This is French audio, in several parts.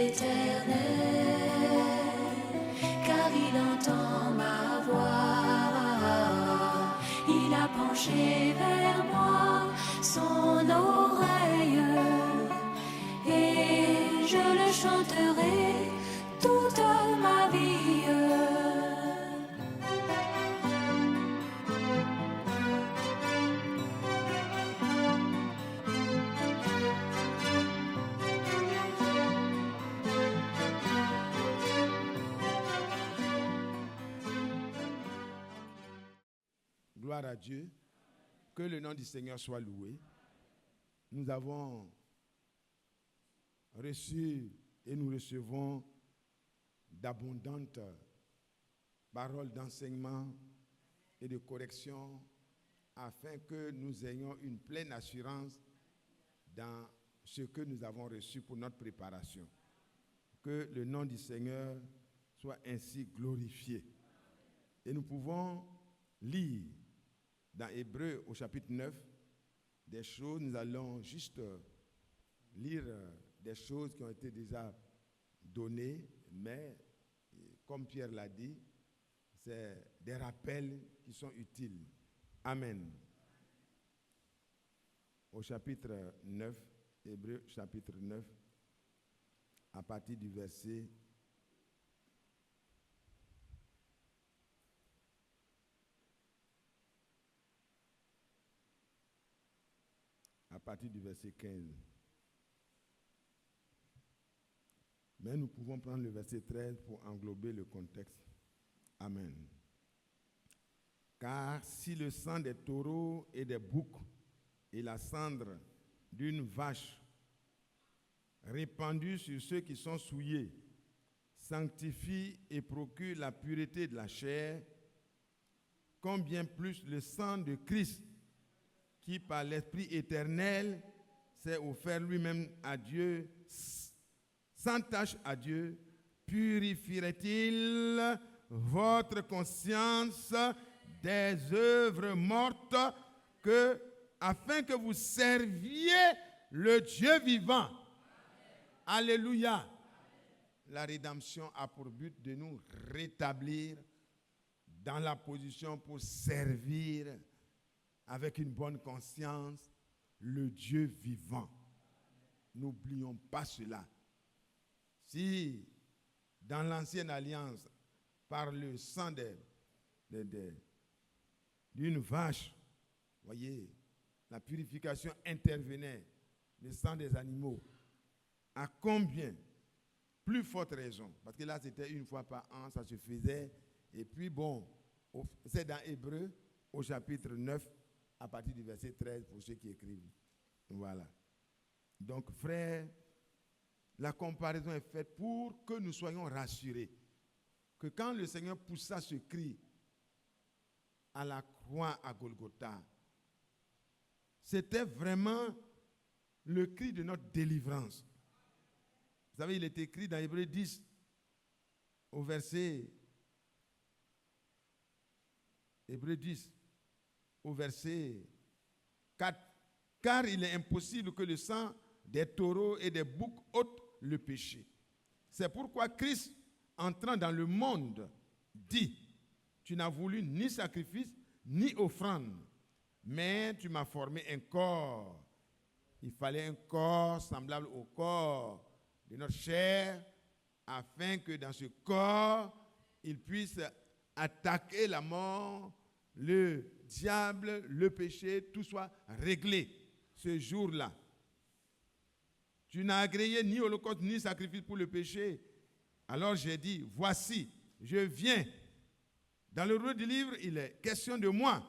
l'Éternel, car il entend ma voix. Il a penché vers moi son oreille, et je le chanterai toute ma vie. Gloire à Dieu, que le nom du Seigneur soit loué. Nous avons reçu et nous recevons d'abondantes paroles d'enseignement et de correction afin que nous ayons une pleine assurance dans ce que nous avons reçu pour notre préparation. Que le nom du Seigneur soit ainsi glorifié. Et nous pouvons lire dans Hébreux au chapitre 9 des choses, nous allons juste lire des choses qui ont été déjà données, mais comme Pierre l'a dit, c'est des rappels qui sont utiles. Amen. Au chapitre 9, Hébreux chapitre 9, à partir du verset 15. Mais nous pouvons prendre le verset 13 pour englober le contexte. Amen. Car si le sang des taureaux et des boucs et la cendre d'une vache répandue sur ceux qui sont souillés sanctifie et procure la pureté de la chair, combien plus le sang de Christ, qui par l'Esprit éternel s'est offert lui-même à Dieu, sans tache à Dieu, purifierait-il votre conscience des œuvres mortes afin que vous serviez le Dieu vivant. Amen. Alléluia. La rédemption a pour but de nous rétablir dans la position pour servir avec une bonne conscience le Dieu vivant. N'oublions pas cela. Si dans l'ancienne alliance, par le sang d'une vache, voyez, la purification intervenait, le sang des animaux, à combien plus forte raison, parce que là c'était une fois par an, ça se faisait, et puis bon, c'est dans Hébreux au chapitre 9, à partir du verset 13 pour ceux qui écrivent. Voilà. Donc, frères, la comparaison est faite pour que nous soyons rassurés que quand le Seigneur poussa ce cri à la croix à Golgotha, c'était vraiment le cri de notre délivrance. Vous savez, il est écrit dans Hébreux 10, au verset Hébreux 10, au verset 4. Car il est impossible que le sang des taureaux et des boucs ôte le péché. C'est pourquoi Christ, entrant dans le monde, dit, tu n'as voulu ni sacrifice, ni offrande, mais tu m'as formé un corps. Il fallait un corps semblable au corps de notre chair, afin que dans ce corps, il puisse attaquer la mort, le diable, le péché, tout soit réglé ce jour-là. Tu n'as agréé ni holocauste ni sacrifice pour le péché. Alors j'ai dit, voici, je viens. Dans le rôle du livre, il est question de moi.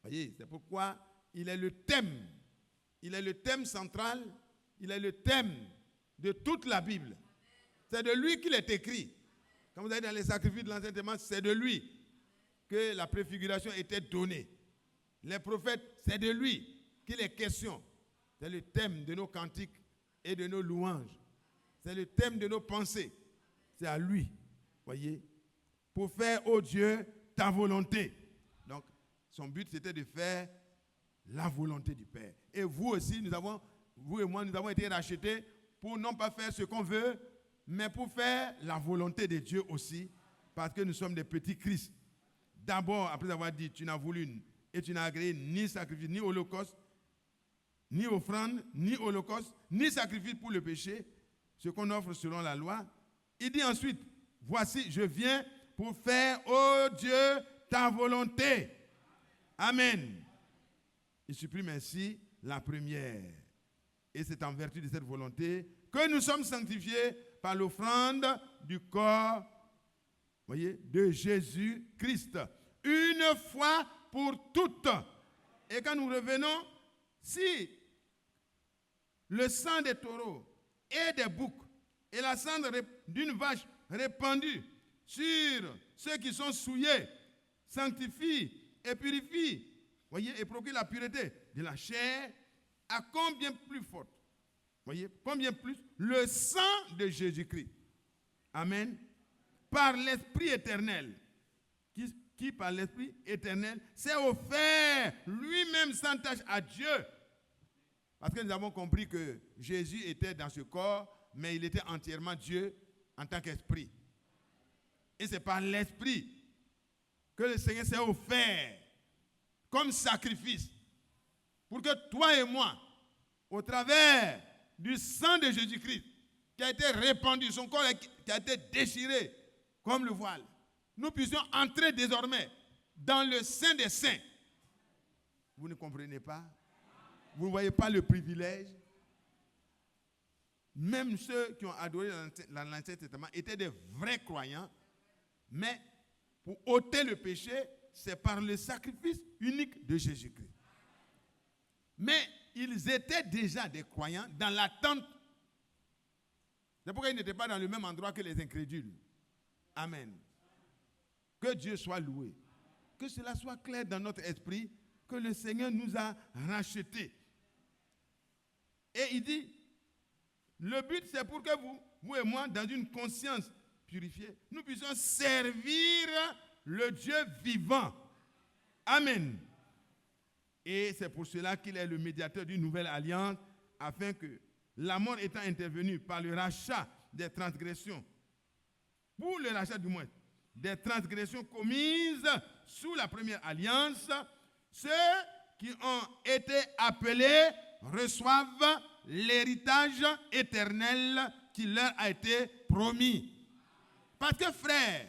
Voyez, c'est pourquoi il est le thème. Il est le thème central, il est le thème de toute la Bible. C'est de lui qu'il est écrit. Quand vous allez dans les sacrifices de l'Ancien Testament, c'est de lui que la préfiguration était donnée. Les prophètes, c'est de lui qu'il est question. C'est le thème de nos cantiques et de nos louanges. C'est le thème de nos pensées. C'est à lui, voyez, pour faire, ô Dieu, ta volonté. Donc, son but, c'était de faire la volonté du Père. Et vous aussi, vous et moi, nous avons été rachetés pour non pas faire ce qu'on veut, mais pour faire la volonté de Dieu aussi, parce que nous sommes des petits Christ. D'abord, après avoir dit, tu n'as voulu et tu n'as agréé ni sacrifice, ni holocauste, ni offrande, ni holocauste, ni sacrifice pour le péché, ce qu'on offre selon la loi. Il dit ensuite, voici, je viens pour faire, ô Dieu, ta volonté. Amen. Il supprime ainsi la première. Et c'est en vertu de cette volonté que nous sommes sanctifiés par l'offrande du corps, voyez, de Jésus-Christ. Une fois pour toutes. Et quand nous revenons, si le sang des taureaux et des boucs et la cendre d'une vache répandue sur ceux qui sont souillés sanctifie et purifie, voyez, et procure la pureté de la chair, à combien plus forte, voyez, combien plus le sang de Jésus-Christ, amen, par l'Esprit éternel, qui par l'Esprit éternel s'est offert lui-même sans tâche à Dieu. Parce que nous avons compris que Jésus était dans ce corps, mais il était entièrement Dieu en tant qu'Esprit. Et c'est par l'Esprit que le Seigneur s'est offert comme sacrifice pour que toi et moi, au travers du sang de Jésus-Christ, qui a été répandu, son corps qui a été déchiré comme le voile, nous puissions entrer désormais dans le Saint des Saints. Vous ne comprenez pas? Vous ne voyez pas le privilège? Même ceux qui ont adoré l'Ancien Testament étaient des vrais croyants, mais pour ôter le péché, c'est par le sacrifice unique de Jésus-Christ. Mais ils étaient déjà des croyants dans l'attente. C'est pourquoi ils n'étaient pas dans le même endroit que les incrédules. Amen. Que Dieu soit loué. Que cela soit clair dans notre esprit que le Seigneur nous a rachetés. Et il dit, le but c'est pour que vous et moi, dans une conscience purifiée, nous puissions servir le Dieu vivant. Amen. Et c'est pour cela qu'il est le médiateur d'une nouvelle alliance, afin que la mort étant intervenue par le rachat des transgressions, pour le rachat du moins, des transgressions commises sous la première alliance, ceux qui ont été appelés reçoivent l'héritage éternel qui leur a été promis. Parce que frère,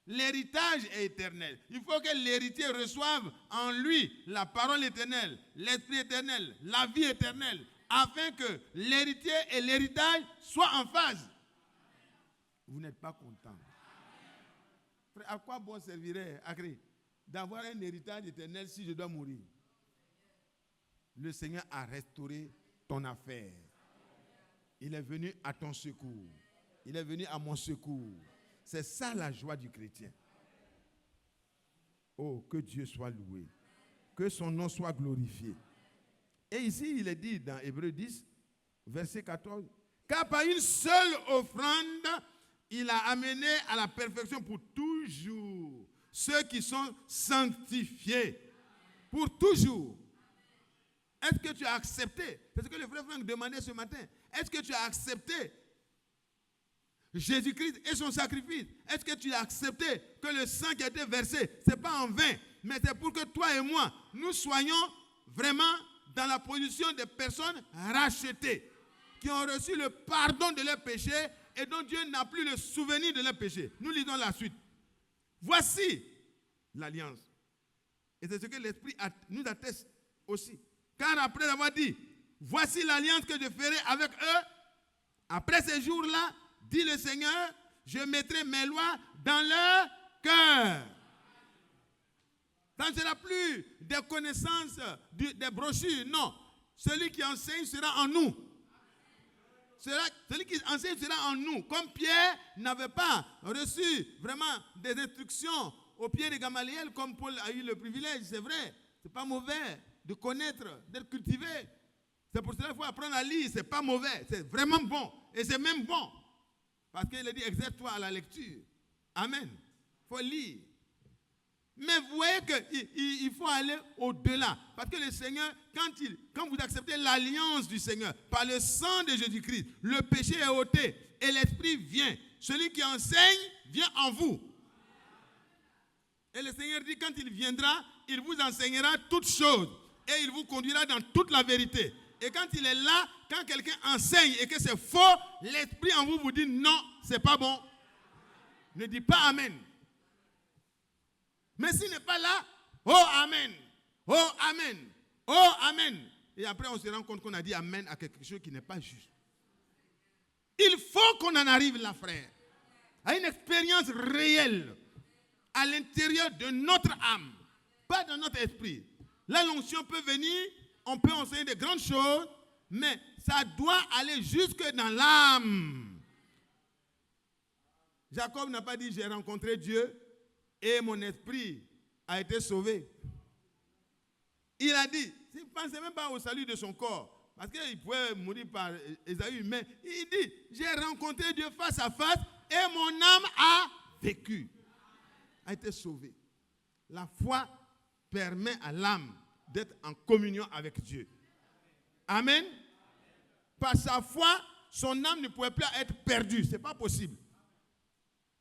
l'héritage est éternel. Il faut que l'héritier reçoive en lui la parole éternelle, l'esprit éternel, la vie éternelle, afin que l'héritier et l'héritage soient en phase. Vous n'êtes pas content. Frère, à quoi bon servirait d'avoir un héritage éternel si je dois mourir? Le Seigneur a restauré ton affaire. Il est venu à ton secours. Il est venu à mon secours. C'est ça la joie du chrétien. Oh, que Dieu soit loué. Que son nom soit glorifié. Et ici, il est dit dans Hébreux 10, verset 14, car par une seule offrande, il a amené à la perfection pour toujours ceux qui sont sanctifiés. Pour toujours. Est-ce que tu as accepté? C'est ce que le frère Franck demandait ce matin. Est-ce que tu as accepté Jésus-Christ et son sacrifice? Est-ce que tu as accepté que le sang qui a été versé, ce n'est pas en vain, mais c'est pour que toi et moi, nous soyons vraiment dans la position des personnes rachetées, qui ont reçu le pardon de leurs péchés et dont Dieu n'a plus le souvenir de leurs péchés. Nous lisons la suite. Voici l'alliance. Et c'est ce que l'Esprit nous atteste aussi. Car après avoir dit, voici l'alliance que je ferai avec eux, après ces jours-là, dit le Seigneur, je mettrai mes lois dans leur cœur. Ça ne sera plus des connaissances, des brochures, non. Celui qui enseigne sera en nous. Celui qui enseigne sera en nous. Comme Pierre n'avait pas reçu vraiment des instructions au pied de Gamaliel, comme Paul a eu le privilège, c'est vrai. Ce n'est pas mauvais de connaître, d'être cultivé. C'est pour cela qu'il faut apprendre à lire. Ce n'est pas mauvais, c'est vraiment bon. Et c'est même bon. Parce qu'il a dit, exerce-toi à la lecture. Amen. Il faut lire. Mais vous voyez qu'il faut aller au-delà. Parce que le Seigneur, quand vous acceptez l'alliance du Seigneur, par le sang de Jésus-Christ, le péché est ôté et l'Esprit vient. Celui qui enseigne vient en vous. Et le Seigneur dit, quand il viendra, il vous enseignera toutes choses. Et il vous conduira dans toute la vérité. Et quand il est là, quand quelqu'un enseigne et que c'est faux, l'Esprit en vous vous dit non, c'est pas bon. Ne dis pas Amen. Mais s'il n'est pas là, oh Amen, oh Amen, oh Amen. Et après on se rend compte qu'on a dit Amen à quelque chose qui n'est pas juste. Il faut qu'on en arrive là, frère, à une expérience réelle à l'intérieur de notre âme, pas dans notre esprit. Là, l'onction peut venir, on peut enseigner de grandes choses, mais ça doit aller jusque dans l'âme. Jacob n'a pas dit j'ai rencontré Dieu et mon esprit a été sauvé. Il a dit, il ne pensait même pas au salut de son corps, parce qu'il pouvait mourir par Ésaü, mais il dit, j'ai rencontré Dieu face à face et mon âme a vécu, a été sauvée. La foi permet à l'âme d'être en communion avec Dieu. Amen. Par sa foi, son âme ne pouvait plus être perdue, ce n'est pas possible.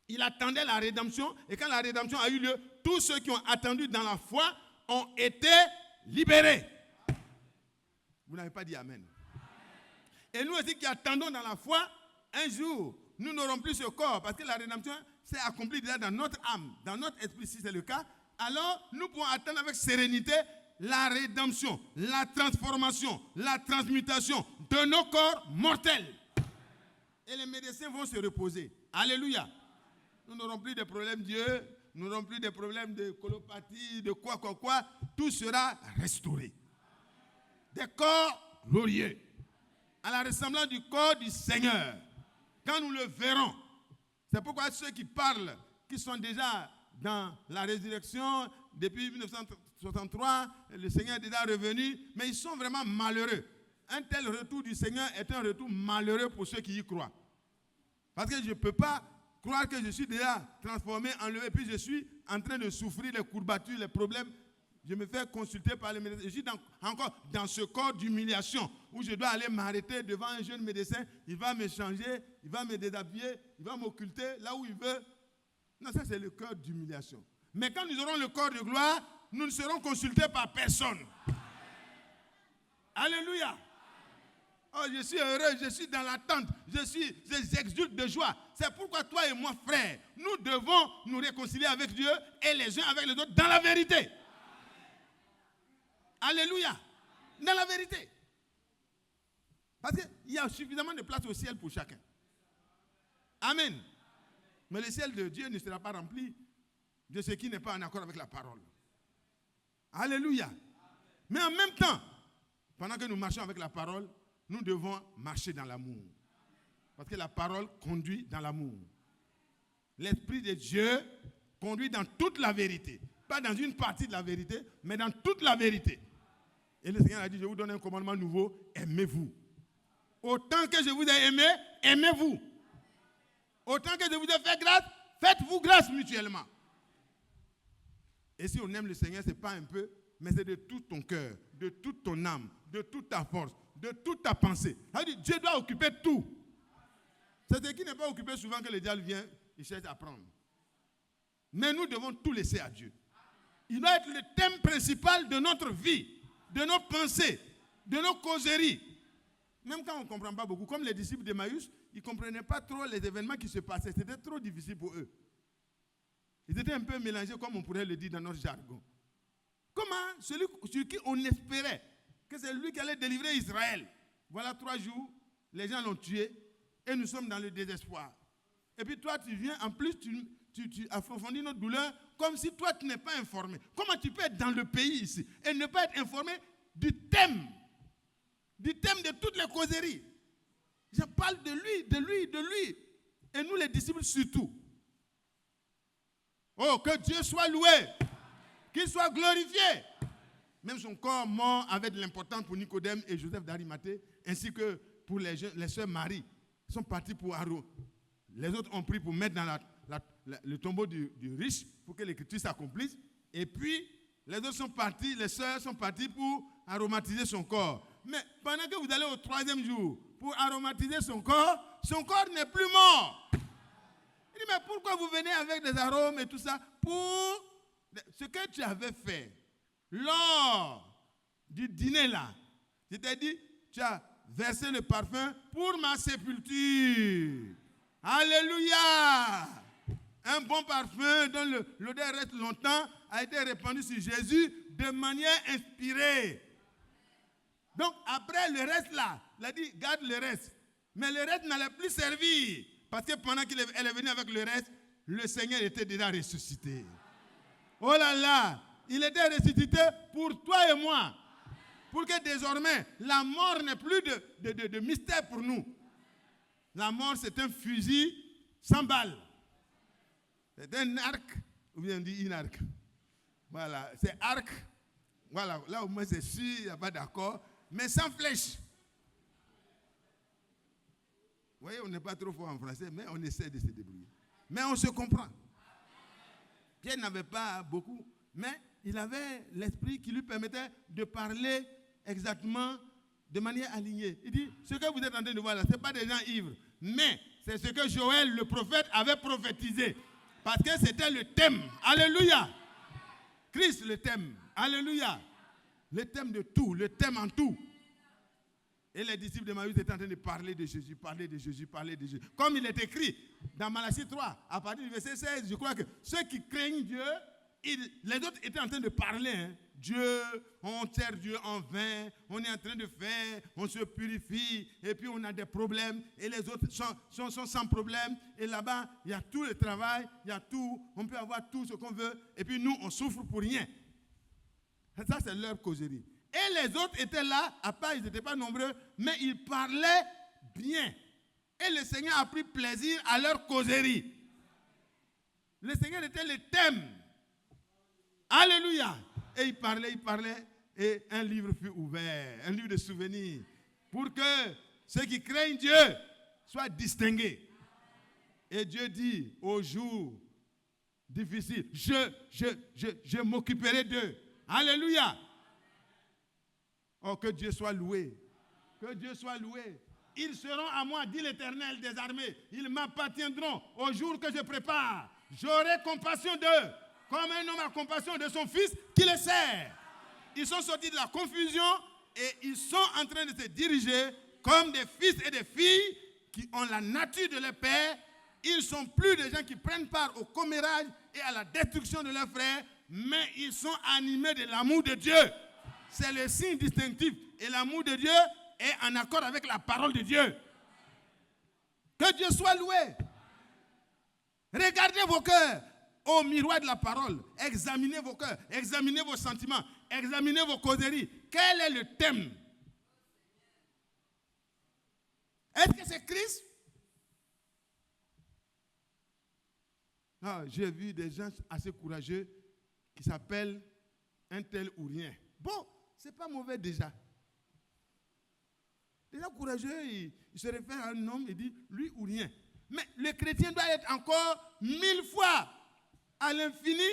Il attendait la rédemption et quand la rédemption a eu lieu, tous ceux qui ont attendu dans la foi ont été libérés. Vous n'avez pas dit Amen. Et nous aussi qui attendons dans la foi, un jour, nous n'aurons plus ce corps parce que la rédemption s'est accomplie déjà dans notre âme, dans notre esprit, si c'est le cas. Alors, nous pouvons attendre avec sérénité la rédemption, la transformation, la transmutation de nos corps mortels. Et les médecins vont se reposer. Alléluia. Nous n'aurons plus de problèmes d'yeux, nous n'aurons plus de problèmes de colopathie, de quoi. Tout sera restauré. Des corps glorieux, à la ressemblance du corps du Seigneur. Quand nous le verrons, c'est pourquoi ceux qui parlent, qui sont déjà dans la résurrection depuis 1963, le Seigneur est déjà revenu, mais ils sont vraiment malheureux. Un tel retour du Seigneur est un retour malheureux pour ceux qui y croient. Parce que je ne peux pas croire que je suis déjà transformé, enlevé, puis je suis en train de souffrir les courbatures, les problèmes. Je me fais consulter par les médecins. Je suis encore dans ce corps d'humiliation où je dois aller m'arrêter devant un jeune médecin. Il va me changer, il va me déshabiller, il va m'occulter là où il veut. Non, ça c'est le corps d'humiliation. Mais quand nous aurons le corps de gloire, nous ne serons consultés par personne. Alléluia. Oh, je suis heureux, je suis dans l'attente, j'exulte de joie. C'est pourquoi toi et moi, frère, nous devons nous réconcilier avec Dieu et les uns avec les autres dans la vérité. Alléluia. Dans la vérité. Parce qu'il y a suffisamment de place au ciel pour chacun. Amen. Mais le ciel de Dieu ne sera pas rempli de ce qui n'est pas en accord avec la parole. Alléluia. Mais en même temps, pendant que nous marchons avec la parole, nous devons marcher dans l'amour. Parce que la parole conduit dans l'amour. L'Esprit de Dieu conduit dans toute la vérité. Pas dans une partie de la vérité, mais dans toute la vérité. Et le Seigneur a dit, je vous donne un commandement nouveau, aimez-vous. Autant que je vous ai aimé, aimez-vous. Autant que je vous ai fait grâce, faites-vous grâce mutuellement. Et si on aime le Seigneur, ce n'est pas un peu, mais c'est de tout ton cœur, de toute ton âme, de toute ta force, de toute ta pensée. Dieu doit occuper tout. C'est ce qui n'est pas occupé souvent que le diable vient, il cherche à prendre. Mais nous devons tout laisser à Dieu. Il doit être le thème principal de notre vie, de nos pensées, de nos causeries. Même quand on ne comprend pas beaucoup, comme les disciples d'Emmaüs, ils ne comprenaient pas trop les événements qui se passaient. C'était trop difficile pour eux. Ils étaient un peu mélangés, comme on pourrait le dire dans notre jargon. Comment celui sur qui on espérait que c'est lui qui allait délivrer Israël. Voilà 3 jours, les gens l'ont tué et nous sommes dans le désespoir. Et puis toi, tu viens, en plus, tu approfondis notre douleur comme si toi, tu n'es pas informé. Comment tu peux être dans le pays ici et ne pas être informé du thème de toutes les causeries? Je parle de lui. Et nous, les disciples, surtout. Oh, que Dieu soit loué, qu'il soit glorifié. Même son corps mort avait de l'importance pour Nicodème et Joseph d'Arimathée, ainsi que pour les sœurs Marie. Ils sont partis pour Aaron. Les autres ont pris pour mettre dans le tombeau du riche pour que l'écriture s'accomplisse. Et puis, les autres sont partis, les sœurs sont parties pour aromatiser son corps. Mais pendant que vous allez au 3e jour pour aromatiser son corps n'est plus mort. Il dit, mais pourquoi vous venez avec des arômes et tout ça? Pour ce que tu avais fait lors du dîner là. C'est-à-dire, tu as versé le parfum pour ma sépulture. Alléluia! Un bon parfum dont l'odeur reste longtemps a été répandu sur Jésus de manière inspirée. Donc après le reste là, il a dit garde le reste. Mais le reste n'allait plus servir. Parce que pendant qu'elle est venue avec le reste, le Seigneur était déjà ressuscité. Oh là là, il était ressuscité pour toi et moi. Pour que désormais, la mort n'ait plus de mystère pour nous. La mort, c'est un fusil sans balle. C'est un arc, ou bien on dit une arc. Voilà, c'est arc. Voilà, là au moins c'est sûr, il n'y a pas d'accord. Mais sans flèche. Vous voyez, on n'est pas trop fort en français, mais on essaie de se débrouiller. Mais on se comprend. Pierre n'avait pas beaucoup, mais il avait l'esprit qui lui permettait de parler exactement de manière alignée. Il dit, ce que vous êtes en train de voir là, ce n'est pas des gens ivres, mais c'est ce que Joël, le prophète, avait prophétisé. Parce que c'était le thème. Alléluia. Christ, le thème. Alléluia. Le thème de tout, le thème en tout. Et les disciples de Matthieu étaient en train de parler de Jésus, parler de Jésus, parler de Jésus. Comme il est écrit dans Malachie 3, à partir du verset 16, je crois que ceux qui craignent Dieu, les autres étaient en train de parler. Hein. Dieu, on sert Dieu en vain, on est en train de faire, on se purifie, et puis on a des problèmes, et les autres sont sans problème. Et là-bas, il y a tout le travail, il y a tout, on peut avoir tout ce qu'on veut, et puis nous, on souffre pour rien. Ça, c'est leur causerie. Et les autres étaient là, à part, ils n'étaient pas nombreux, mais ils parlaient bien. Et le Seigneur a pris plaisir à leur causerie. Le Seigneur était le thème. Alléluia. Et il parlait, et un livre fut ouvert, un livre de souvenirs, pour que ceux qui craignent Dieu soient distingués. Et Dieu dit, au jour difficile, je m'occuperai d'eux. Alléluia. Oh, que Dieu soit loué. Que Dieu soit loué. Ils seront à moi, dit l'Éternel des armées. Ils m'appartiendront au jour que je prépare. J'aurai compassion d'eux, comme un homme a compassion de son fils qui le sert. Ils sont sortis de la confusion et ils sont en train de se diriger comme des fils et des filles qui ont la nature de leur père. Ils ne sont plus des gens qui prennent part au commérage et à la destruction de leurs frères, mais ils sont animés de l'amour de Dieu. C'est le signe distinctif. Et l'amour de Dieu est en accord avec la parole de Dieu. Que Dieu soit loué. Regardez vos cœurs au miroir de la parole. Examinez vos cœurs, examinez vos sentiments, examinez vos causeries. Quel est le thème? Est-ce que c'est Christ? Non, j'ai vu des gens assez courageux qui s'appellent un tel ou rien. Bon, c'est pas mauvais déjà. Les gens courageux, ils se réfèrent à un homme et disent lui ou rien. Mais le chrétien doit être encore 1000 fois à l'infini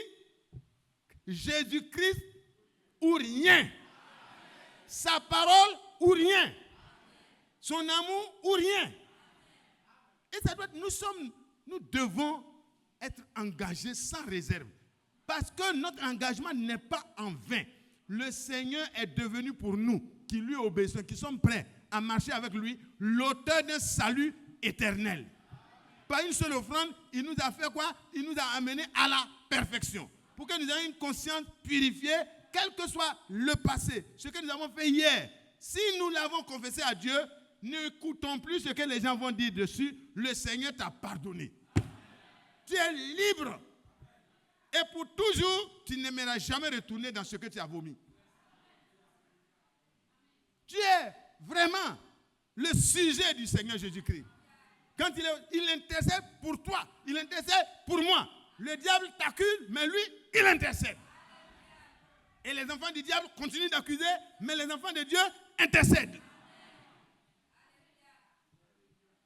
Jésus-Christ ou rien. Sa parole ou rien. Son amour ou rien. Et ça doit être, nous devons être engagés sans réserve. Parce que notre engagement n'est pas en vain. Le Seigneur est devenu pour nous, qui lui obéissons, qui sommes prêts à marcher avec lui, l'auteur d'un salut éternel. Par une seule offrande, il nous a fait quoi? Il nous a amenés à la perfection. Pour que nous ayons une conscience purifiée, quel que soit le passé, ce que nous avons fait hier. Si nous l'avons confessé à Dieu, n'écoutons plus ce que les gens vont dire dessus. Le Seigneur t'a pardonné. Tu es libre. Et pour toujours, tu n'aimeras jamais retourner dans ce que tu as vomi. Tu es vraiment le sujet du Seigneur Jésus-Christ. Quand il intercède pour toi, il intercède pour moi. Le diable t'accuse, mais lui, il intercède. Et les enfants du diable continuent d'accuser, mais les enfants de Dieu intercèdent.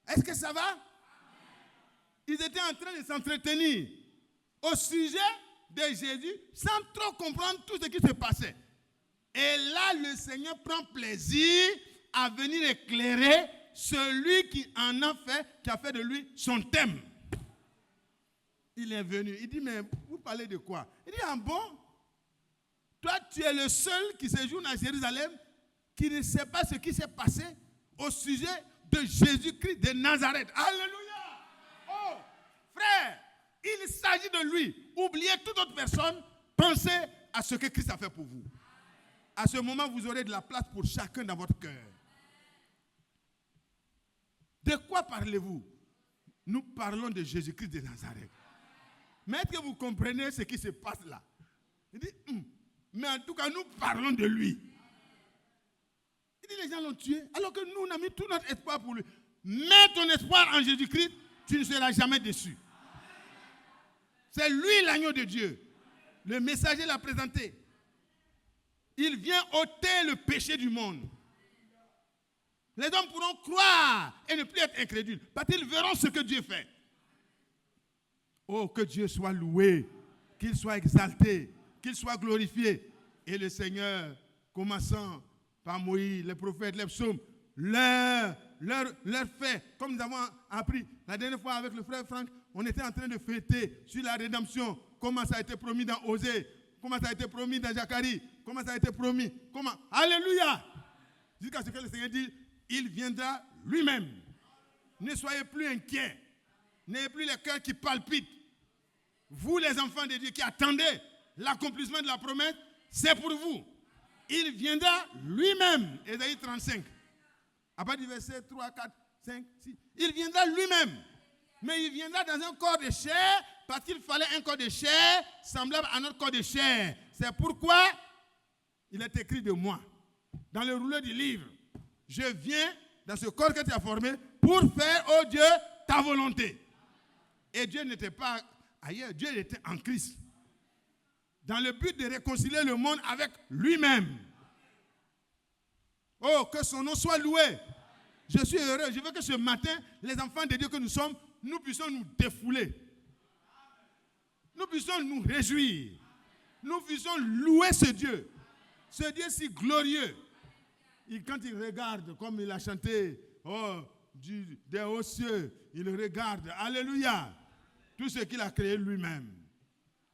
Est-ce que ça va? Ils étaient en train de s'entretenir au sujet de Jésus sans trop comprendre tout ce qui se passait. Et là, le Seigneur prend plaisir à venir éclairer celui qui en a fait, qui a fait de lui son thème. Il est venu, il dit, mais vous parlez de quoi? Il dit, ah bon? Toi, tu es le seul qui séjourne à Jérusalem qui ne sait pas ce qui s'est passé au sujet de Jésus-Christ de Nazareth. Alléluia! Oh, frère, il s'agit de lui. Oubliez toute autre personne. Pensez à ce que Christ a fait pour vous. À ce moment, vous aurez de la place pour chacun dans votre cœur. De quoi parlez-vous? Nous parlons de Jésus-Christ de Nazareth. Mais est-ce que vous comprenez ce qui se passe là? Il dit, mais en tout cas, nous parlons de lui. Il dit, les gens l'ont tué, alors que nous, on a mis tout notre espoir pour lui. Mets ton espoir en Jésus-Christ, tu ne seras jamais déçu. C'est lui l'agneau de Dieu. Le messager l'a présenté. Il vient ôter le péché du monde. Les hommes pourront croire et ne plus être incrédules, parce qu'ils verront ce que Dieu fait. Oh, que Dieu soit loué, qu'il soit exalté, qu'il soit glorifié. Et le Seigneur, commençant par Moïse, les prophètes, les psaumes, leur fait, comme nous avons appris la dernière fois avec le frère Franck, on était en train de fêter sur la rédemption, comment ça a été promis dans Osée, comment ça a été promis dans Zacharie, comment ça a été promis, comment, alléluia, jusqu'à ce que le Seigneur dit, il viendra lui-même. Ne soyez plus inquiets, n'ayez plus les cœurs qui palpitent. Vous les enfants de Dieu qui attendez l'accomplissement de la promesse, c'est pour vous. Il viendra lui-même, Ésaïe 35. À partir du verset 3, 4, 5, 6. Il viendra lui-même. Mais il viendra dans un corps de chair, parce qu'il fallait un corps de chair semblable à notre corps de chair. C'est pourquoi il est écrit de moi, dans le rouleau du livre. Je viens dans ce corps que tu as formé pour faire, oh Dieu, ta volonté. Et Dieu n'était pas ailleurs, Dieu était en Christ. Dans le but de réconcilier le monde avec lui-même. Oh, que son nom soit loué. Je suis heureux. Je veux que ce matin, les enfants de Dieu que nous sommes, nous puissions nous défouler. Nous puissions nous réjouir. Nous puissions louer ce Dieu. Ce Dieu si glorieux. Et quand il regarde, comme il a chanté, oh, des hauts cieux, il regarde. Alléluia. Tout ce qu'il a créé lui-même.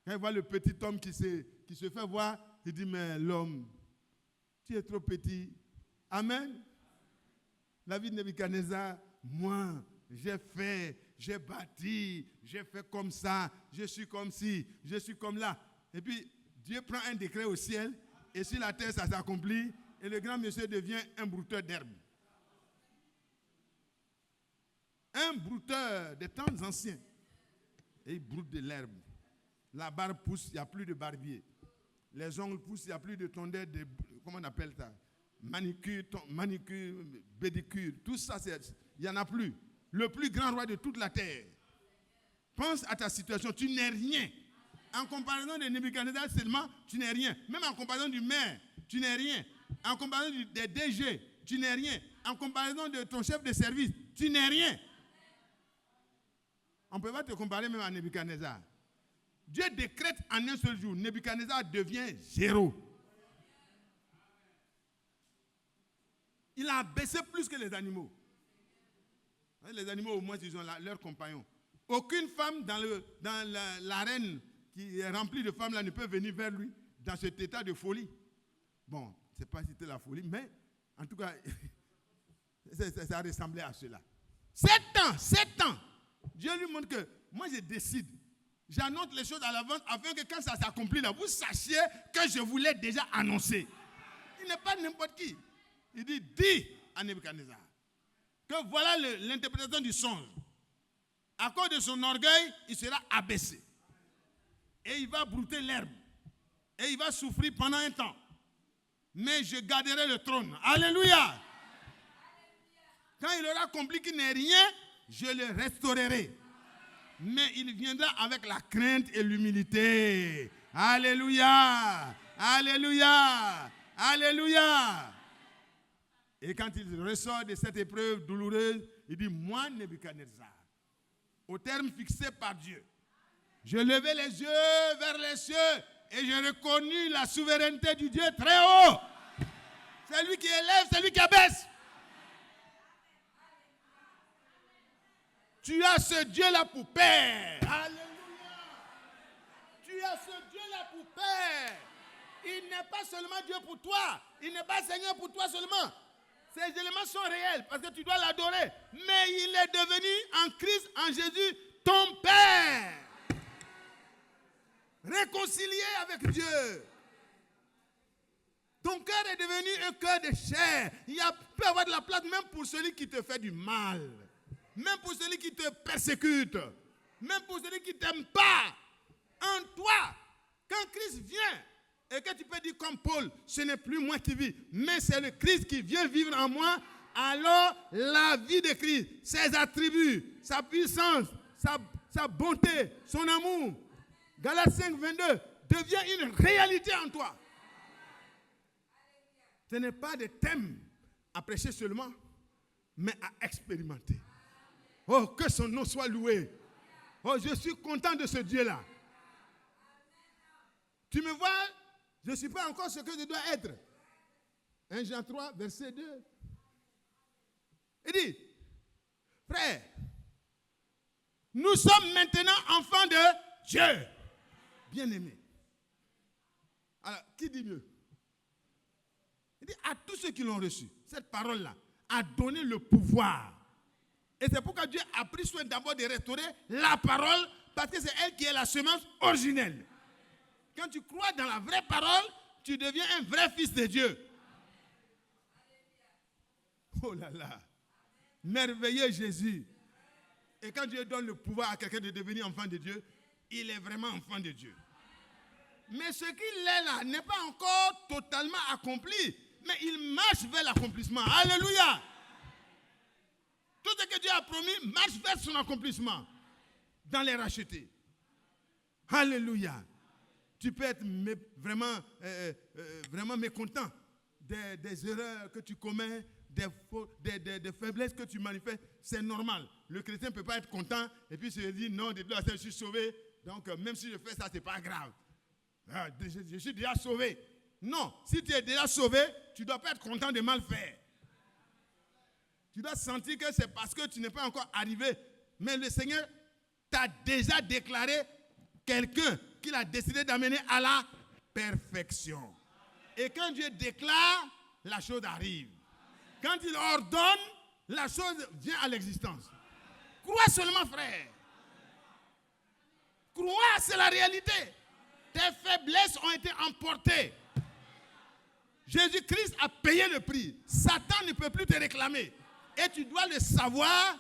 Quand il voit le petit homme qui se fait voir, il dit, mais l'homme, tu es trop petit. Amen. La vie de Nebuchadnezzar, moi, j'ai bâti, j'ai fait comme ça, je suis comme ci, je suis comme là. Et puis, Dieu prend un décret au ciel, et sur la terre, ça s'accomplit, et le grand monsieur devient un brouteur d'herbe. Un brouteur des temps anciens. Et il broute de l'herbe. La barbe pousse, il n'y a plus de barbier. Les ongles poussent, il n'y a plus de tondeur, comment on appelle ça? Manicure, pédicure, tout ça, il n'y en a plus. Le plus grand roi de toute la terre. Pense à ta situation, tu n'es rien. En comparaison de Nebuchadnezzar seulement, tu n'es rien. Même en comparaison du maire, tu n'es rien. En comparaison des DG, tu n'es rien. En comparaison de ton chef de service, tu n'es rien. On ne peut pas te comparer même à Nebuchadnezzar. Dieu décrète en un seul jour, Nebuchadnezzar devient zéro. Il a baissé plus que les animaux. Les animaux, au moins, ils ont leurs compagnons. Aucune femme dans l'arène qui est remplie de femmes là ne peut venir vers lui dans cet état de folie. Bon, je ne sais pas si c'était la folie, mais en tout cas, ça ressemblait à cela. 7 ans. Dieu lui montre que moi je décide. J'annonce les choses à l'avance afin que quand ça s'accomplit là, vous sachiez que je vous l'ai déjà annoncé. Il n'est pas n'importe qui. Il dit, dis à Nebuchadnezzar que voilà l'interprétation du songe. À cause de son orgueil, il sera abaissé. Et il va brouter l'herbe. Et il va souffrir pendant un temps. Mais je garderai le trône. Alléluia. Quand il aura accompli qu'il n'est rien, je le restaurerai. Mais il viendra avec la crainte et l'humilité. Alléluia. Alléluia. Alléluia. Et quand il ressort de cette épreuve douloureuse, il dit, moi, Nebuchadnezzar, au terme fixé par Dieu, Je levai les yeux vers les cieux et j'ai reconnu la souveraineté du Dieu très haut. C'est lui qui élève, c'est lui qui abaisse. Tu as ce Dieu-là pour père. Alléluia. Tu as ce Dieu-là pour père. Il n'est pas seulement Dieu pour toi. Il n'est pas Seigneur pour toi seulement. Ces éléments sont réels parce que tu dois l'adorer. Mais il est devenu en Christ, en Jésus, ton Père. Réconcilié avec Dieu. Ton cœur est devenu un cœur de chair. Il peut y avoir de la place même pour celui qui te fait du mal. Même pour celui qui te persécute. Même pour celui qui ne t'aime pas. En toi, quand Christ vient, et que tu peux dire comme Paul, ce n'est plus moi qui vis, mais c'est le Christ qui vient vivre en moi, alors la vie de Christ, ses attributs, sa puissance, sa bonté, son amour, Galates 5, 22, devient une réalité en toi. Ce n'est pas des thèmes à prêcher seulement, mais à expérimenter. Oh, que son nom soit loué. Oh, je suis content de ce Dieu-là. Tu me vois? Je ne suis pas encore ce que je dois être. 1 Jean 3, verset 2. Il dit, frère, nous sommes maintenant enfants de Dieu. Bien-aimés. Alors, qui dit mieux? Il dit, à tous ceux qui l'ont reçu, cette parole-là a donné le pouvoir. Et c'est pourquoi Dieu a pris soin d'abord de restaurer la parole, parce que c'est elle qui est la semence originelle. Quand tu crois dans la vraie parole, tu deviens un vrai fils de Dieu. Oh là là. Merveilleux Jésus. Et quand Dieu donne le pouvoir à quelqu'un de devenir enfant de Dieu, il est vraiment enfant de Dieu. Mais ce qu'il est là n'est pas encore totalement accompli. Mais il marche vers l'accomplissement. Alléluia. Tout ce que Dieu a promis marche vers son accomplissement. Dans les rachetés. Alléluia. Tu peux être vraiment mécontent des erreurs que tu commets, des faiblesses que tu manifestes. C'est normal. Le chrétien ne peut pas être content et puis se dire non, je suis sauvé. Donc même si je fais ça, ce n'est pas grave. Je suis déjà sauvé. Non, si tu es déjà sauvé, tu ne dois pas être content de mal faire. Tu dois sentir que c'est parce que tu n'es pas encore arrivé. Mais le Seigneur t'a déjà déclaré quelqu'un qu'il a décidé d'amener à la perfection. Et quand Dieu déclare, la chose arrive. Quand il ordonne, la chose vient à l'existence. Crois seulement, frère. Crois, c'est la réalité. Tes faiblesses ont été emportées. Jésus-Christ a payé le prix. Satan ne peut plus te réclamer. Et tu dois le savoir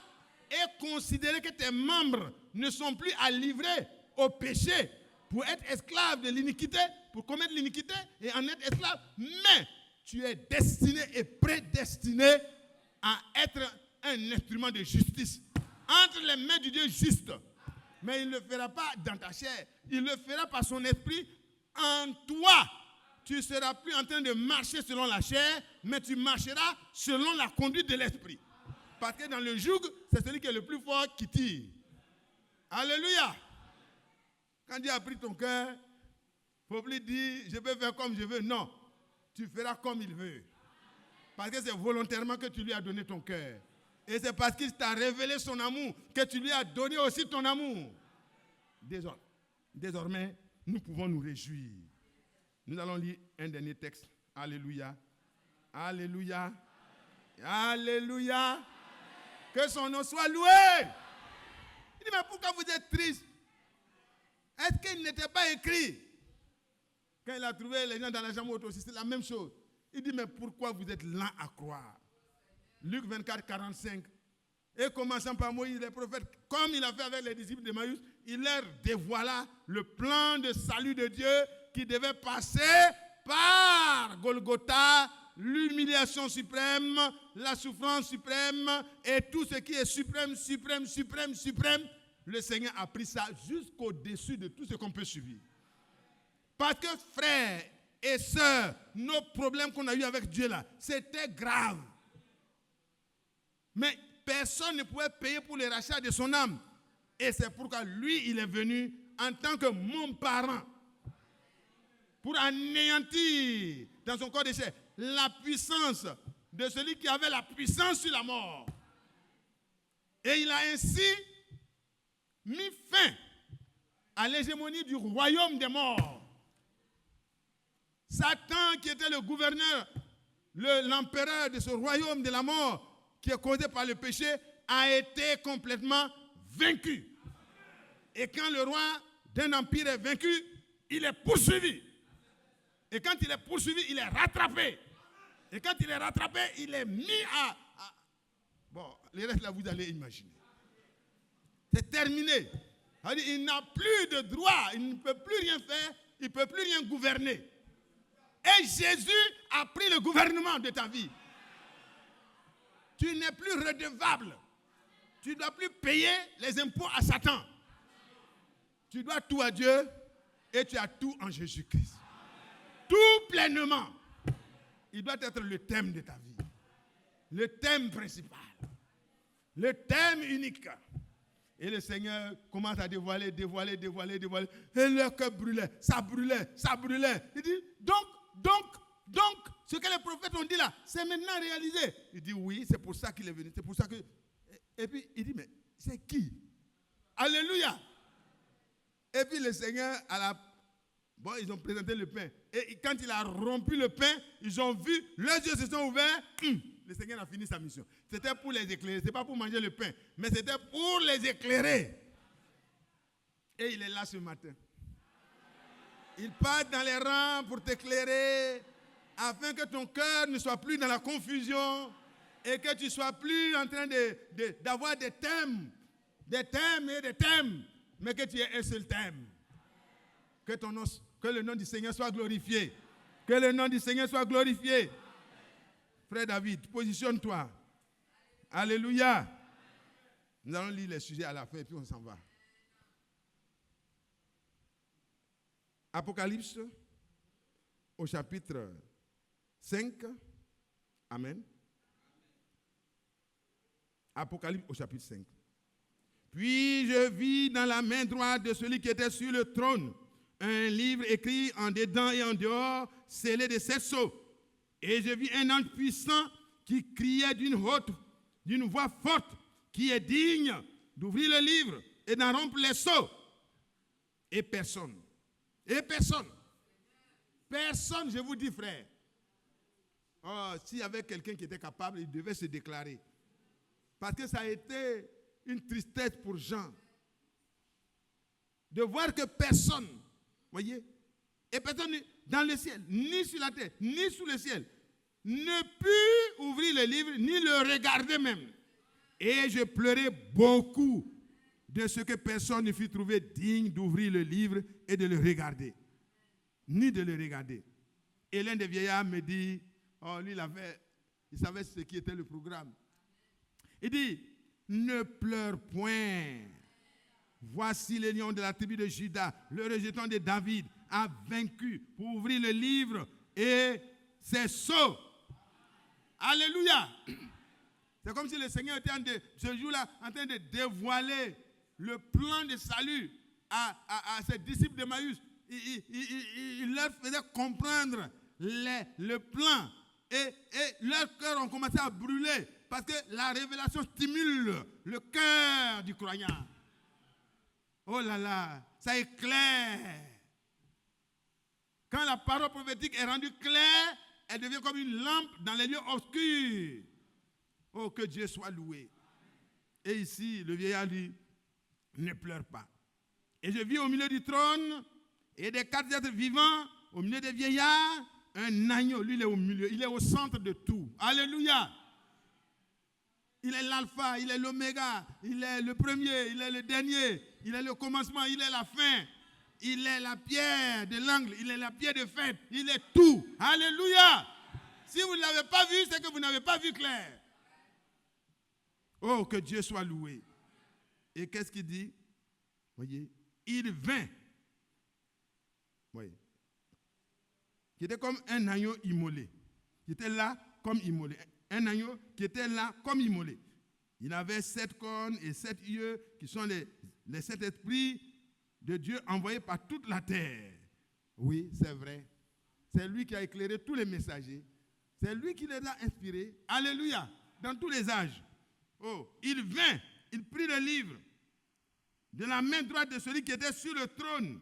et considérer que tes membres ne sont plus à livrer au péché pour être esclave de l'iniquité, pour commettre l'iniquité et en être esclave. Mais tu es destiné et prédestiné à être un instrument de justice entre les mains du Dieu juste. Mais il ne le fera pas dans ta chair. Il le fera par son esprit en toi. Tu ne seras plus en train de marcher selon la chair, mais tu marcheras selon la conduite de l'esprit. Parce que dans le joug, c'est celui qui est le plus fort qui tire. Alléluia. Quand Dieu a pris ton cœur, il ne faut plus dire, je peux faire comme je veux. Non, tu feras comme il veut. Parce que c'est volontairement que tu lui as donné ton cœur. Et c'est parce qu'il t'a révélé son amour que tu lui as donné aussi ton amour. Désormais, nous pouvons nous réjouir. Nous allons lire un dernier texte. Alléluia. Alléluia. Alléluia. Que son nom soit loué. Il dit, mais pourquoi vous êtes triste? Est-ce qu'il n'était pas écrit? Quand il a trouvé les gens dans la chambre aussi, c'est la même chose. Il dit, mais pourquoi vous êtes lents à croire? Luc 24, 45. Et commençant par Moïse, les prophètes, comme il a fait avec les disciples d'Emmaüs, il leur dévoila le plan de salut de Dieu qui devait passer par Golgotha, l'humiliation suprême, la souffrance suprême et tout ce qui est suprême. Le Seigneur a pris ça jusqu'au-dessus de tout ce qu'on peut subir. Parce que frères et sœurs, nos problèmes qu'on a eu avec Dieu là, c'était grave. Mais personne ne pouvait payer pour le rachat de son âme. Et c'est pourquoi lui, il est venu en tant que mon parent pour anéantir dans son corps de chair la puissance de celui qui avait la puissance sur la mort. Et il a ainsi mis fin à l'hégémonie du royaume des morts. Satan, qui était le gouverneur, l'empereur de ce royaume de la mort, qui est causé par le péché, a été complètement vaincu. Et quand le roi d'un empire est vaincu, il est poursuivi. Et quand il est poursuivi, il est rattrapé. Et quand il est rattrapé, il est mis à... Bon, le reste là, vous allez imaginer. C'est terminé. Il n'a plus de droit, il ne peut plus rien faire, il ne peut plus rien gouverner. Et Jésus a pris le gouvernement de ta vie. Tu n'es plus redevable. Tu ne dois plus payer les impôts à Satan. Tu dois tout à Dieu et tu as tout en Jésus-Christ. Tout pleinement. Il doit être le thème de ta vie. Le thème principal. Le thème unique. Et le Seigneur commence à dévoiler. Et leur cœur brûlait. Ça brûlait. Il dit, donc, ce que les prophètes ont dit là, c'est maintenant réalisé. Il dit, oui, c'est pour ça qu'il est venu. C'est pour ça que... Et puis, il dit, mais c'est qui? Alléluia. Et puis, le Seigneur, bon, ils ont présenté le pain. Et quand il a rompu le pain, ils ont vu, leurs yeux se sont ouverts. Le Seigneur a fini sa mission. C'était pour les éclairer. Ce n'est pas pour manger le pain, mais c'était pour les éclairer. Et il est là ce matin. Il part dans les rangs pour t'éclairer, afin que ton cœur ne soit plus dans la confusion et que tu ne sois plus en train d'avoir des thèmes, mais que tu aies un seul thème. Que le nom du Seigneur soit glorifié. Que le nom du Seigneur soit glorifié. Frère David, positionne-toi. Alléluia. Nous allons lire les sujets à la fin et puis on s'en va. Apocalypse au chapitre 5. Amen. Apocalypse au chapitre 5. Puis je vis dans la main droite de celui qui était sur le trône un livre écrit en dedans et en dehors, scellé de 7 sceaux. Et je vis un ange puissant qui criait d'une voix forte, qui est digne d'ouvrir le livre et d'en rompre les sceaux. Et personne, je vous dis frère, s'il y avait quelqu'un qui était capable, il devait se déclarer. Parce que ça a été une tristesse pour Jean de voir que personne, voyez, et personne dans le ciel, ni sur la terre, ni sous le ciel, ne put ouvrir le livre, ni le regarder même. Et je pleurais beaucoup de ce que personne ne fut trouvé digne d'ouvrir le livre et de le regarder. Ni de le regarder. Et l'un des vieillards me dit, lui il savait ce qui était le programme. Il dit, ne pleure point. Voici le lion de la tribu de Juda, le rejeton de David, a vaincu pour ouvrir le livre et ses sceaux. Alléluia. C'est comme si le Seigneur était ce jour-là en train de dévoiler le plan de salut à ses disciples d'Emmaüs. Il leur faisait comprendre le plan et leurs cœurs ont commencé à brûler parce que la révélation stimule le cœur du croyant. Oh là là, ça éclaire. Quand la parole prophétique est rendue claire, elle devient comme une lampe dans les lieux obscurs. Oh, que Dieu soit loué. Et ici, le vieillard dit, ne pleure pas. Et je vis au milieu du trône et des 4 êtres vivants, au milieu des vieillards, un agneau. Lui, il est au milieu, il est au centre de tout. Alléluia. Il est l'alpha, il est l'oméga, il est le premier, il est le dernier, il est le commencement, il est la fin. Il est la pierre de l'angle, il est la pierre de fête, il est tout. Alléluia. Si vous ne l'avez pas vu, c'est que vous n'avez pas vu clair. Oh, que Dieu soit loué. Et qu'est-ce qu'il dit? Voyez, il vint. Voyez. Qui était comme un agneau immolé. Qui était là comme immolé. Un agneau qui était là comme immolé. Il avait 7 cornes et 7 yeux qui sont les 7 esprits de Dieu envoyé par toute la terre. Oui, c'est vrai. C'est lui qui a éclairé tous les messagers. C'est lui qui les a inspirés. Alléluia. Dans tous les âges. Oh, il vint, il prit le livre de la main droite de celui qui était sur le trône.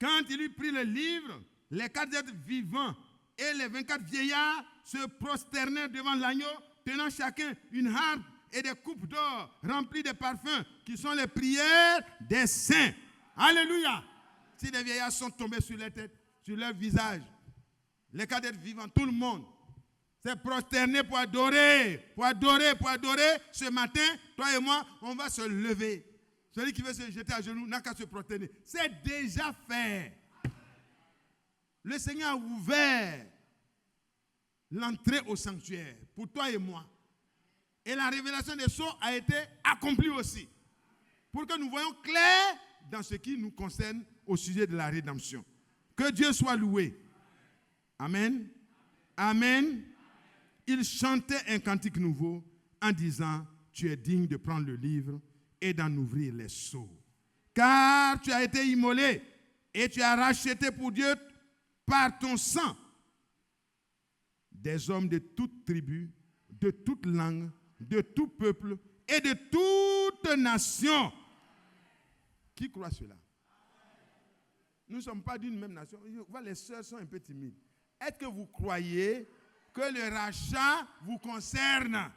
Quand il eut pris le livre, les 4 êtres vivants et les 24 vieillards se prosternèrent devant l'agneau, tenant chacun une harpe et des coupes d'or remplies de parfums, qui sont les prières des saints. Alléluia. Si les vieillards sont tombés sur leur tête, sur leur visage, les 4 êtres vivants, tout le monde s'est prosterné pour adorer. Ce matin, toi et moi, on va se lever. Celui qui veut se jeter à genoux n'a qu'à se prosterner. C'est déjà fait. Le Seigneur a ouvert l'entrée au sanctuaire pour toi et moi. Et la révélation des sceaux a été accomplie aussi. Pour que nous voyions clair dans ce qui nous concerne au sujet de la rédemption. Que Dieu soit loué. Amen. Amen. Il chantait un cantique nouveau en disant, tu es digne de prendre le livre et d'en ouvrir les sceaux. Car tu as été immolé et tu as racheté pour Dieu par ton sang des hommes de toute tribu, de toute langue, de tout peuple et de toute nation. Qui croit cela? Nous ne sommes pas d'une même nation. Les sœurs sont un peu timides. Est-ce que vous croyez que le rachat vous concerne?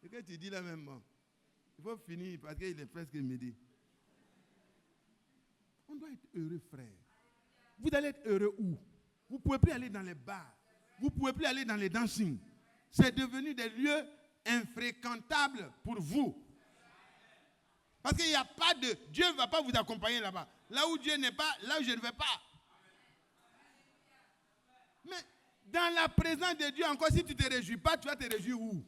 Et que tu dis là même, il faut finir parce qu'il est presque midi. On doit être heureux, frère. Vous allez être heureux où? Vous ne pouvez plus aller dans les bars. Vous ne pouvez plus aller dans les dancing. C'est devenu des lieux infréquentables pour vous. Parce qu'il n'y a pas de... Dieu ne va pas vous accompagner là-bas. Là où Dieu n'est pas, là où je ne vais pas. Mais dans la présence de Dieu, encore si tu ne te réjouis pas, tu vas te réjouir où?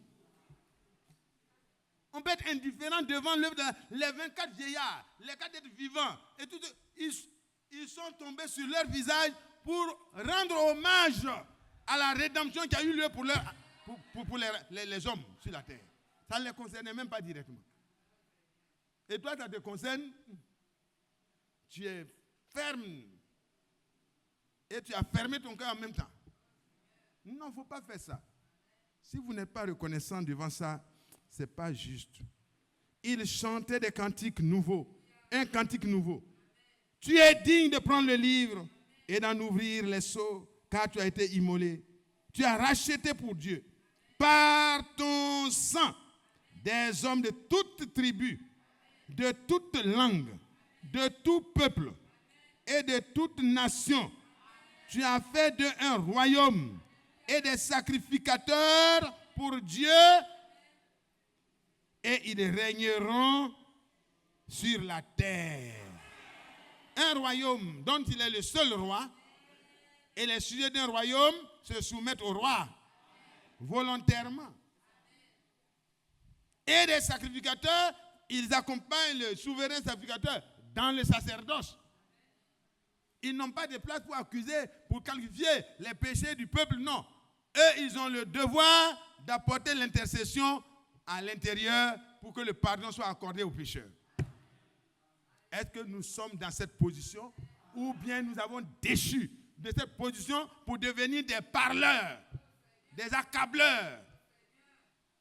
On peut être indifférent devant l'œuvre de les 24 vieillards, les 4 êtres vivants. Et tout, ils sont tombés sur leur visage pour rendre hommage à la rédemption qui a eu lieu pour les hommes sur la terre. Ça ne les concernait même pas directement. Et toi, ça te concerne, tu es ferme. Et tu as fermé ton cœur en même temps. Non, il ne faut pas faire ça. Si vous n'êtes pas reconnaissant devant ça, ce n'est pas juste. Il chantait des cantiques nouveaux. Un cantique nouveau. Tu es digne de prendre le livre et d'en ouvrir les sceaux, car tu as été immolé. Tu as racheté pour Dieu, par ton sang, des hommes de toute tribu, de toute langue, de tout peuple et de toute nation. Tu as fait d'eux un royaume et des sacrificateurs pour Dieu, et ils régneront sur la terre. Un royaume dont il est le seul roi, et les sujets d'un royaume se soumettent au roi volontairement. Et des sacrificateurs, ils accompagnent le souverain sacrificateur dans le sacerdoce. Ils n'ont pas de place pour accuser, pour qualifier les péchés du peuple, non. Eux, ils ont le devoir d'apporter l'intercession à l'intérieur pour que le pardon soit accordé aux pécheurs. Est-ce que nous sommes dans cette position ou bien nous avons déchu de cette position pour devenir des parleurs, des accableurs,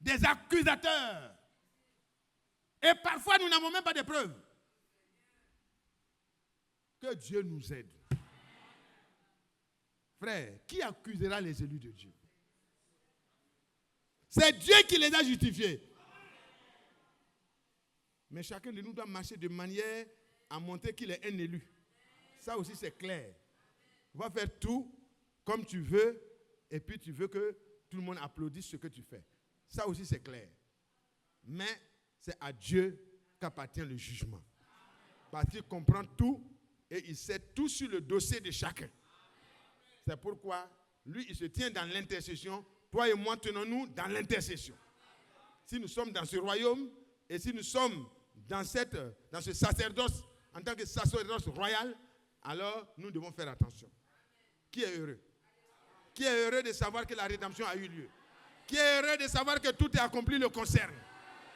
des accusateurs? Et parfois, nous n'avons même pas de preuves. Que Dieu nous aide. Frère, qui accusera les élus de Dieu? C'est Dieu qui les a justifiés. Mais chacun de nous doit marcher de manière à montrer qu'il est un élu. Ça aussi, c'est clair. On va faire tout comme tu veux, et puis tu veux que tout le monde applaudisse ce que tu fais. Ça aussi, c'est clair. Mais c'est à Dieu qu'appartient le jugement. Parce qu'il comprend tout et il sait tout sur le dossier de chacun. C'est pourquoi, lui, il se tient dans l'intercession. Toi et moi, tenons-nous dans l'intercession. Si nous sommes dans ce royaume et si nous sommes dans ce sacerdoce, en tant que sacerdoce royal, alors nous devons faire attention. Qui est heureux? Qui est heureux de savoir que la rédemption a eu lieu? Qui est heureux de savoir que tout est accompli le concerne?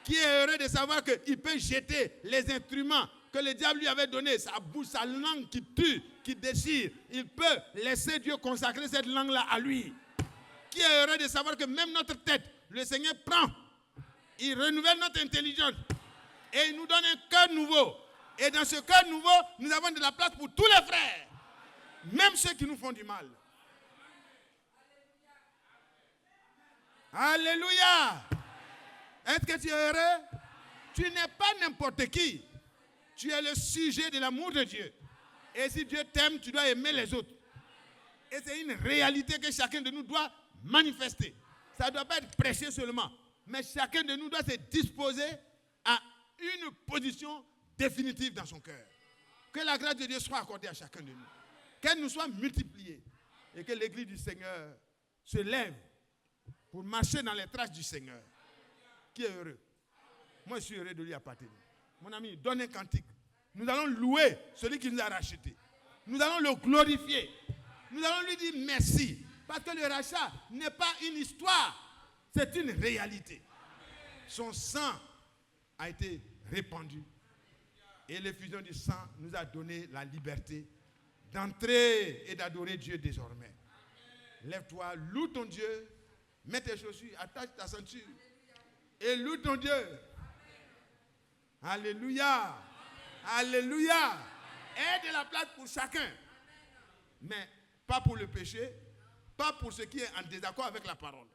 Qui est heureux de savoir qu'il peut jeter les instruments que le diable lui avait donnés, sa bouche, sa langue qui tue, qui déchire. Il peut laisser Dieu consacrer cette langue-là à lui. Qui est heureux de savoir que même notre tête, le Seigneur prend, il renouvelle notre intelligence et il nous donne un cœur nouveau. Et dans ce cœur nouveau, nous avons de la place pour tous les frères, même ceux qui nous font du mal. Alléluia. Est-ce que tu es heureux? Tu n'es pas n'importe qui. Tu es le sujet de l'amour de Dieu. Et si Dieu t'aime, tu dois aimer les autres. Et c'est une réalité que chacun de nous doit manifester. Ça ne doit pas être prêché seulement. Mais chacun de nous doit se disposer à une position définitive dans son cœur. Que la grâce de Dieu soit accordée à chacun de nous. Qu'elle nous soit multipliée. Et que l'église du Seigneur se lève pour marcher dans les traces du Seigneur. Qui est heureux? Moi, je suis heureux de lui appartenir. Mon ami, donne un cantique. Nous allons louer celui qui nous a rachetés. Nous allons le glorifier. Nous allons lui dire merci. Parce que le rachat n'est pas une histoire. C'est une réalité. Son sang a été répandu. Et l'effusion du sang nous a donné la liberté d'entrer et d'adorer Dieu désormais. Lève-toi, loue ton Dieu. Mets tes chaussures, attache ta ceinture. Et loue ton Dieu. Alléluia. Alléluia. Aie de la place pour chacun. Mais pas pour le péché, pas pour ce qui est en désaccord avec la parole.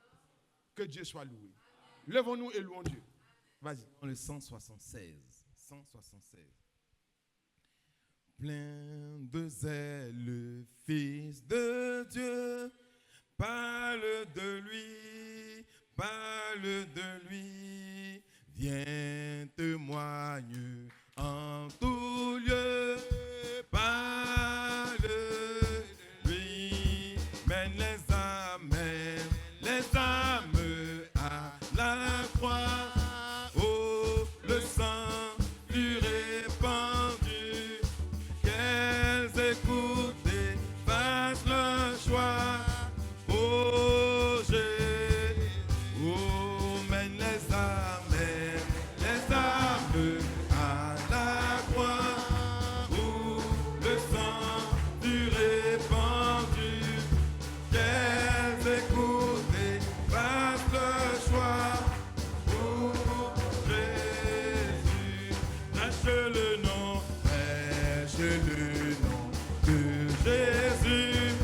Que Dieu soit loué. Levons-nous et louons Dieu. Vas-y. Dans le 176. 176. Plein de zèle, le Fils de Dieu parle de lui, viens témoigne en tout lieu, parle de lui, mène les âmes à la croix, oh le sang fut répandu, qu'elles écoutent et fassent le choix. Oh, mène les âmes à la croix, où le sang fut répandu, qu'elles écoutent et fassent le choix. Oh, Jésus, prêche le nom de Jésus,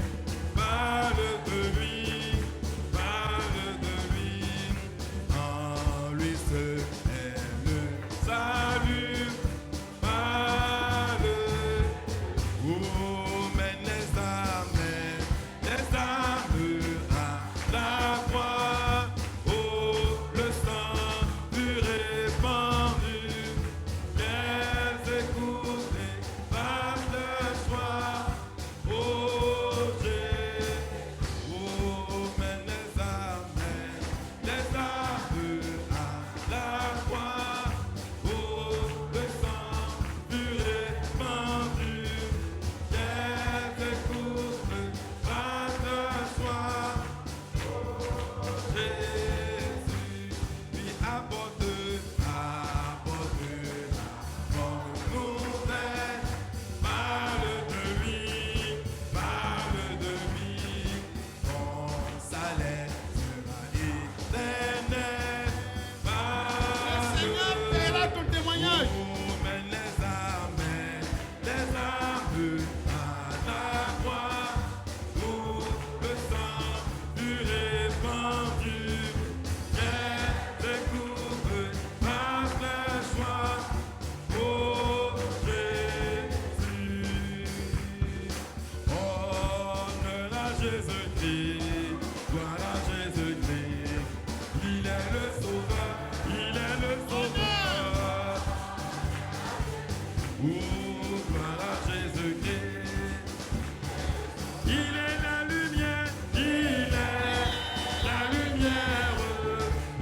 parle de lui, en lui seul est le salut, parle, oh, mène les âmes à la croix, oh, le sang fut répandu, qu'elles écoutent et fassent le choix. Oh Jésus, oh mène les âmes à la croix, oh le sang fut répandu, qu'elles écoutent, fassent le choix. Oh Jésus, lui apporte la bonne nouvelle, parle de lui, son salaire sera éternel, Le Seigneur verra ton témoignage. oh, mène les âmes à la croix, où le sang fut répandu, qu'elles écoutent, fassent le choix. Oh Jésus, honneur à Jésus-Christ, gloire à Jésus-Christ, il est le sauveur, oh, gloire à Jésus-Christ, il est la lumière,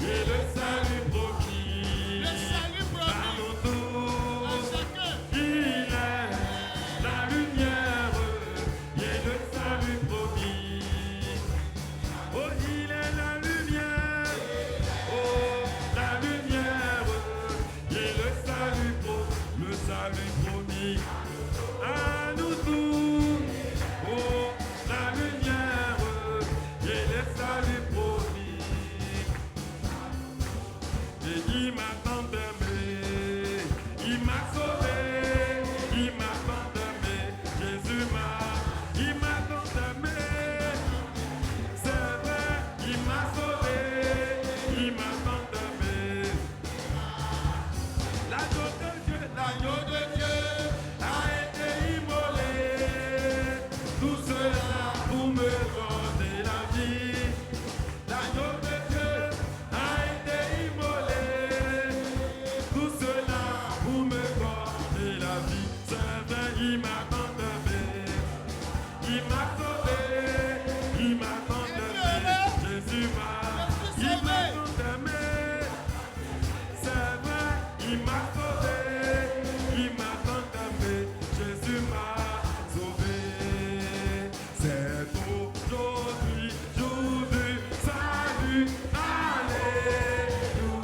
et le salut promis. Le salut Par promis nos tours, à chacun. il est la lumière et le salut promis. Oh, il est la lumière, oh, la lumière salut promis à nous tous. Oh, la lumière et le salut promis. Et il m'a tant aimé, il m'a sauvé, il m'a tant aimé. Jésus il m'a tant aimé. C'est vrai, il m'a sauvé, il m'a tant aimé. L'agneau de Dieu a été immolé. Tout cela pour me donner la vie. L'agneau de Dieu a été immolé. Tout cela pour me donner la vie. C'est vrai, il m'a tant aimé. Il m'a sauvé, il m'a tant aimé. Jésus il m'a tant aimé. C'est vrai, il m'a sauvé, il m'a tant aimé. Jésus m'a sauvé. C'est aujourd'hui, jour du salut. Alléluia.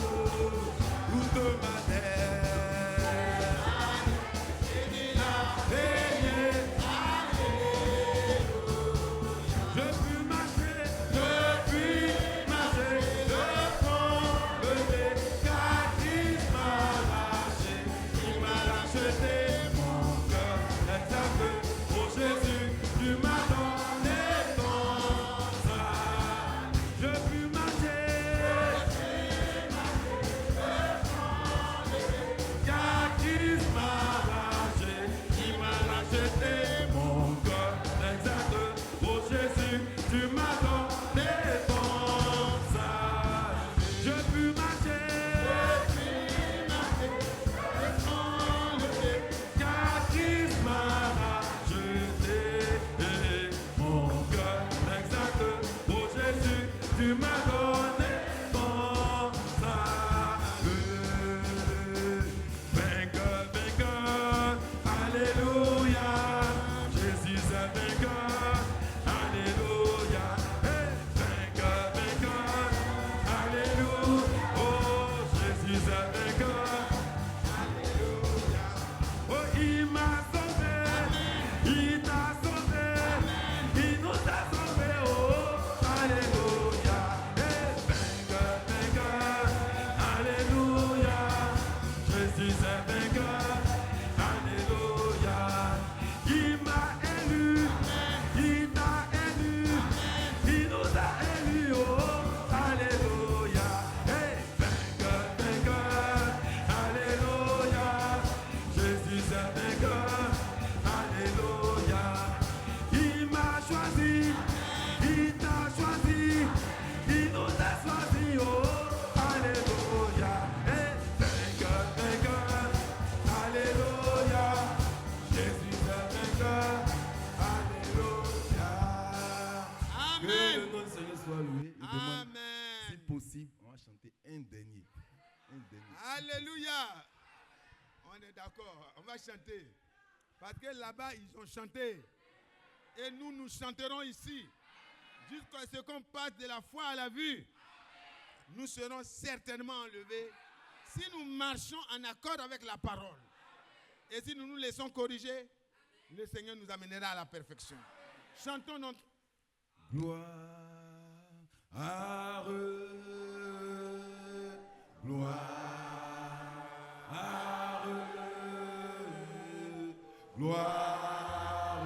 Toute ma terre, il a veillé. Je puis marcher, devant le car il m'a racheté mon cœur. Exact, oh Jésus, tu m'as donné ton sang. Je puis marcher, car il m'a racheté mon cœur. Exact, oh Jésus, tu m'as donné ton sang. Je puis marcher, car Christ m'a racheté mon cœur. Exact, oh Jésus, tu m'as donné ton salut. Vainqueur, vainqueur, alléluia. Jésus est vainqueur, alléluia. Hey, vainqueur, vainqueur, alléluia. Oh, Jésus est vainqueur, alléluia. Oh, il m'a sauvé, il t'a sauvé, il nous a sauvé. Oh, alléluia. Hey, vainqueur, vainqueur, alléluia. Jésus est vainqueur, alléluia. Il m'a élu, il t'a élu, il nous a élus. Oh, alléluia. Hey, vainqueur, vainqueur, alléluia. Jésus est vainqueur, alléluia. Il m'a choisi, il t'a choisi, il nous a choisi. Oh, alléluia. Hey, vainqueur, vainqueur, alléluia. Jésus est vainqueur, alléluia. Que Amen. le nom du Seigneur soit loué. Je demande, si Amen. possible, on va chanter un dernier. Un dernier. Alléluia. On est d'accord. On va chanter. Parce que là-bas, ils ont chanté. Et nous, nous chanterons ici. Jusqu'à ce qu'on passe de la foi à la vue. Nous serons certainement enlevés si nous marchons en accord avec la parole. Et si nous nous laissons corriger, le Seigneur nous amènera à la perfection. Chantons notre... Gloire, gloire, gloire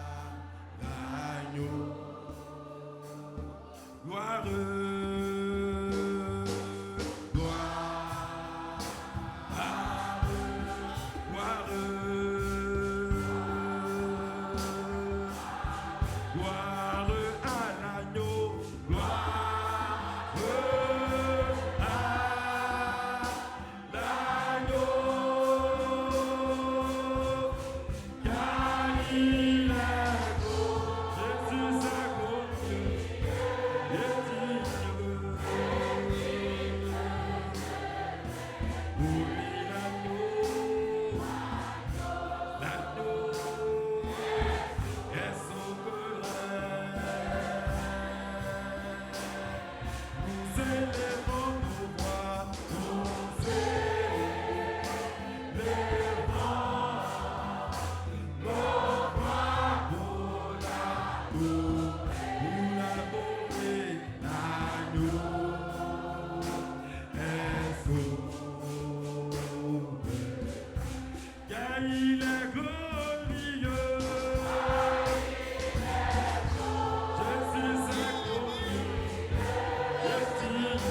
à l'agneau. Gloire, gloire à l'agneau, gloire à l'agneau, car il est glorieux. Jésus est glorieux. Et digne.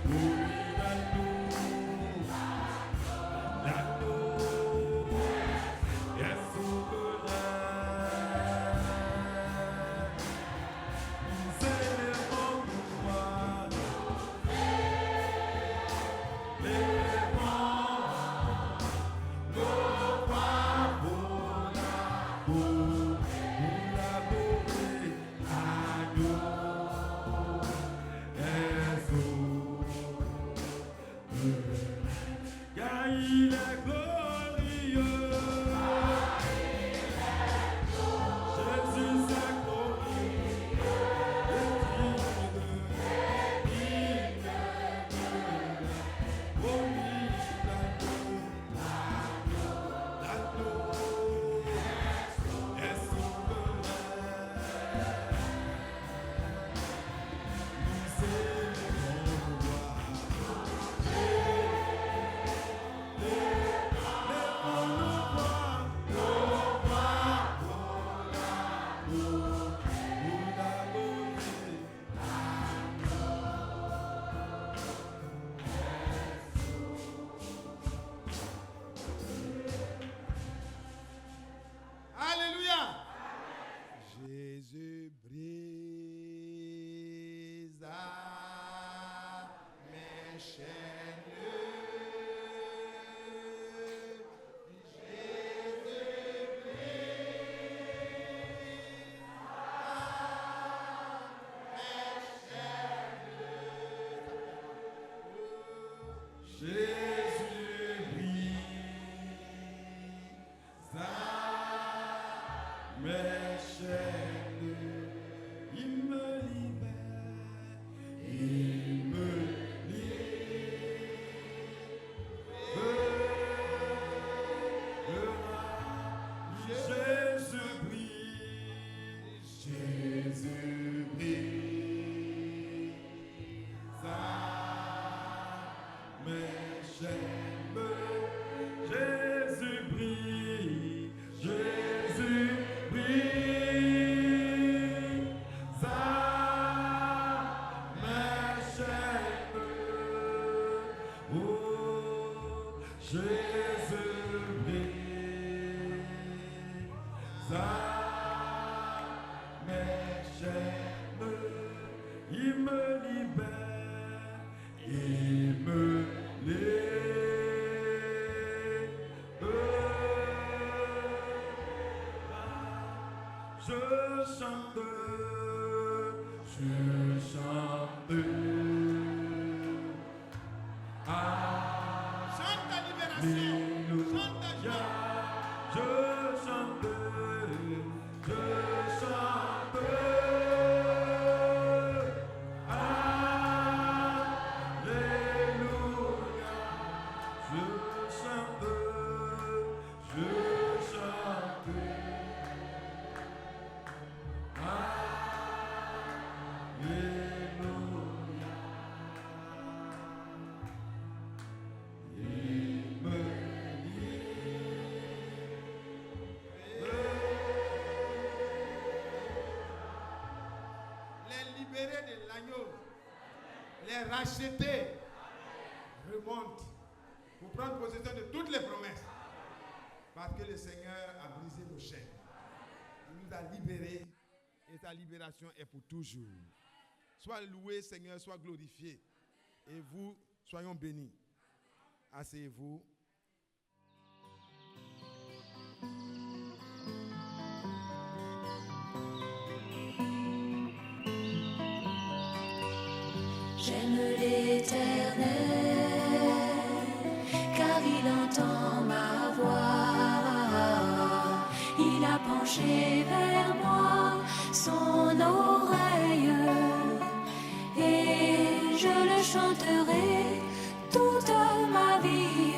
Oui, l'agneau est souverain. Nous élevons nos voix. Car il est glorieux. Jésus est glorieux. Alléluia. Jésus brisa mes chaînes. Jésus brisa mes chaînes. Il me libère. Il me libère. Jésus brille. Jésus brille. Mes chaînes, Jésus brille, Jésus brille, ça, mes chaînes, oh, Jésus brille, ça, mes chaînes, il me libère, il me Je chante. Chante ta libération. Chante ta joie. Je chante. Alléluia. Je chante. Les libérés de l'agneau, les rachetés, remontent pour prendre possession de toutes les promesses. Parce que le Seigneur a brisé nos chaînes. Il nous a libérés et sa libération est pour toujours. Sois loué, Seigneur, sois glorifié. Et vous, soyons bénis. Asseyez-vous. J'aime l'Éternel, car il entend ma voix. Il a penché vers moi son oreille, et je le chanterai toute ma vie.